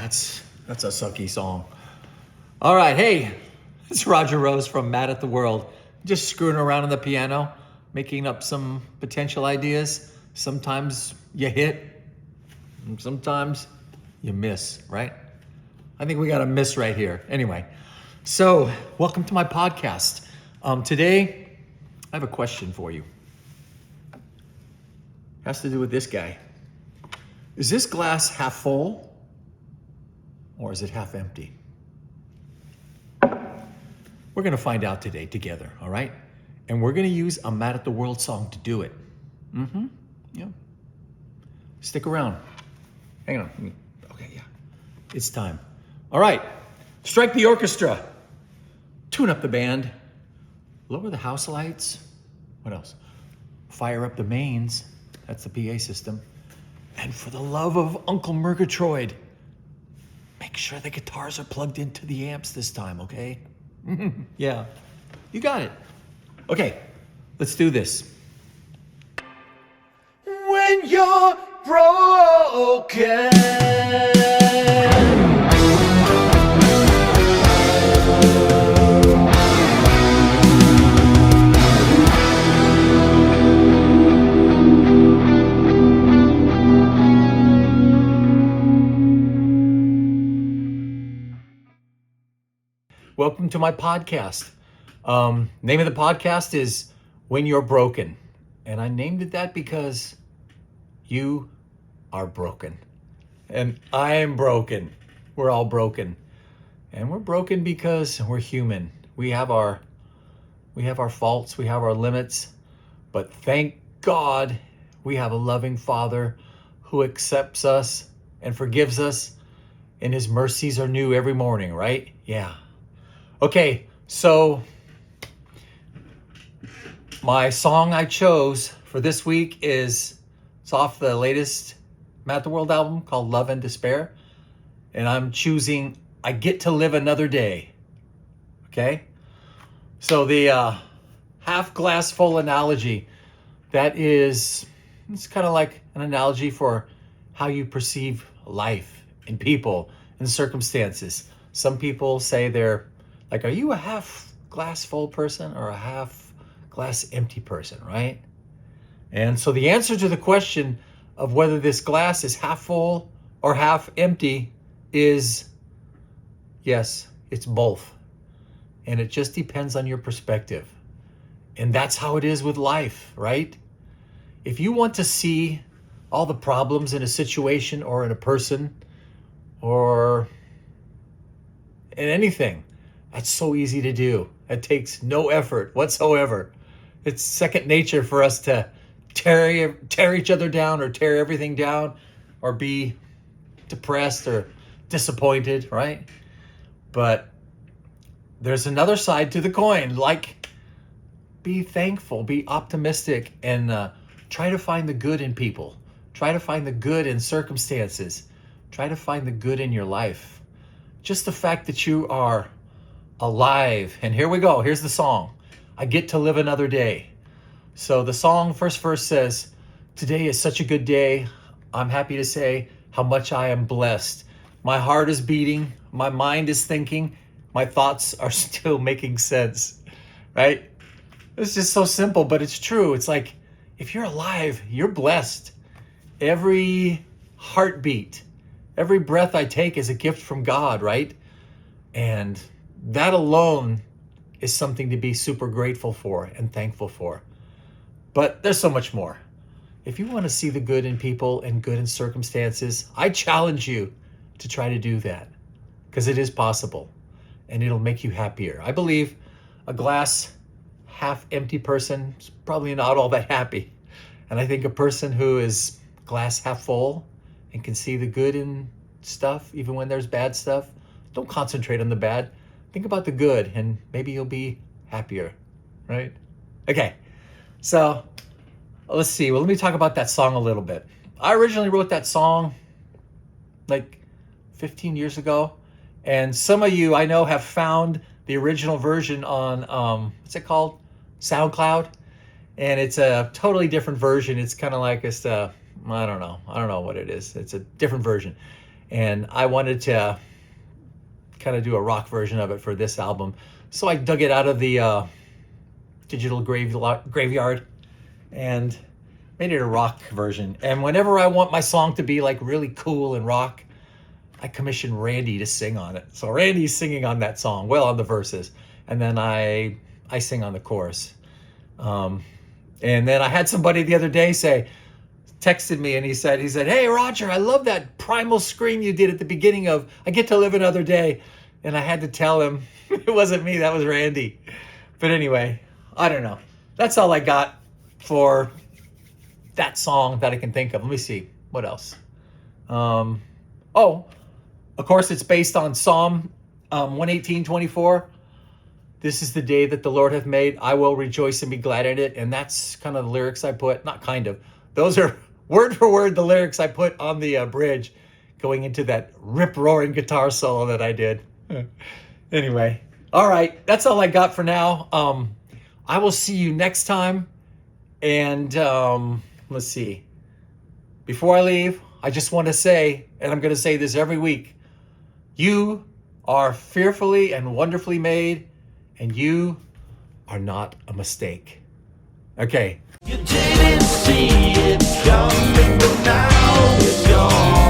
That's a sucky song. All right, hey, it's Roger Rose from Mad at the World. Just screwing around on the piano, making up some potential ideas. Sometimes you hit, and sometimes you miss, right? I think we got a miss right here. Anyway, so welcome to my podcast. Today, I have a question for you. It has to do with this guy. Is this glass half full or is it half empty? We're going to find out today together, all right? And we're going to use a Mad at the World song to do it. Yeah. Stick around. Hang on. Okay, yeah. It's time. All right. Strike the orchestra. Tune up the band. Lower the house lights. What else? Fire up the mains. That's the PA system. And for the love of Uncle Murgatroyd, make sure the guitars are plugged into the amps this time, okay? Yeah, you got it. Okay, let's do this. When you're broken. Welcome to my podcast. Name of the podcast is When You're Broken. And I named it that because you are broken. And I am broken. We're all broken. And we're broken because we're human. We have our faults, we have our limits. But thank God we have a loving Father who accepts us and forgives us. And his mercies are new every morning, right? Yeah. Okay, so my song I chose for this week it's off the latest Mad at the World album called Love and Despair. And I'm choosing I Get to Live Another Day. Okay? So the half glass full analogy, it's kind of like an analogy for how you perceive life and people and circumstances. Some people say they're like, are you a half glass full person or a half glass empty person, right? And so the answer to the question of whether this glass is half full or half empty is yes, it's both. And it just depends on your perspective. And that's how it is with life, right? If you want to see all the problems in a situation or in a person or in anything, that's so easy to do. It takes no effort whatsoever. It's second nature for us to tear each other down or tear everything down or be depressed or disappointed, right? But there's another side to the coin. Like, be thankful, be optimistic, and try to find the good in people. Try to find the good in circumstances. Try to find the good in your life. Just the fact that you are alive. And here we go. Here's the song. I get to live another day. So the song first verse says, today is such a good day. I'm happy to say how much I am blessed. My heart is beating. My mind is thinking. My thoughts are still making sense, right? It's just so simple, but it's true. It's like, if you're alive, you're blessed. Every heartbeat, every breath I take is a gift from God, right? And that alone is something to be super grateful for and thankful for. But there's so much more. If you want to see the good in people and good in circumstances, I challenge you to try to do that because it is possible and it'll make you happier. I believe a glass half empty person is probably not all that happy. And I think a person who is glass half full and can see the good in stuff, even when there's bad stuff, don't concentrate on the bad. Think about the good and maybe you'll be happier, right? Okay, so let's see. Well, let me talk about that song a little bit. I originally wrote that song like 15 years ago. And some of you I know have found the original version on, what's it called? SoundCloud. And it's a totally different version. It's kind of like I don't know what it is. It's a different version. and I wanted to kind of do a rock version of it for this album. So I dug it out of the digital graveyard and made it a rock version. And whenever I want my song to be like really cool and rock, I commissioned Randy to sing on it. So Randy's singing on that song, well, on the verses, and then I sing on the chorus. And then I had somebody the other day texted me, and he said, "Hey Roger, I love that primal scream you did at the beginning of I Get to Live Another Day." And I had to tell him it wasn't me, that was Randy. But anyway, I don't know. That's all I got for that song that I can think of. Let me see. What else? Of course, it's based on Psalm 118:24. This is the day that the Lord hath made. I will rejoice and be glad in it. And that's kind of the lyrics I put. Not kind of. Those are word for word the lyrics I put on the bridge going into that rip-roaring guitar solo that I did. Anyway. All right. That's all I got for now. I will see you next time. And let's see. Before I leave, I just want to say, and I'm going to say this every week, you are fearfully and wonderfully made, and you are not a mistake. Okay. You didn't see it coming, but now it's gone.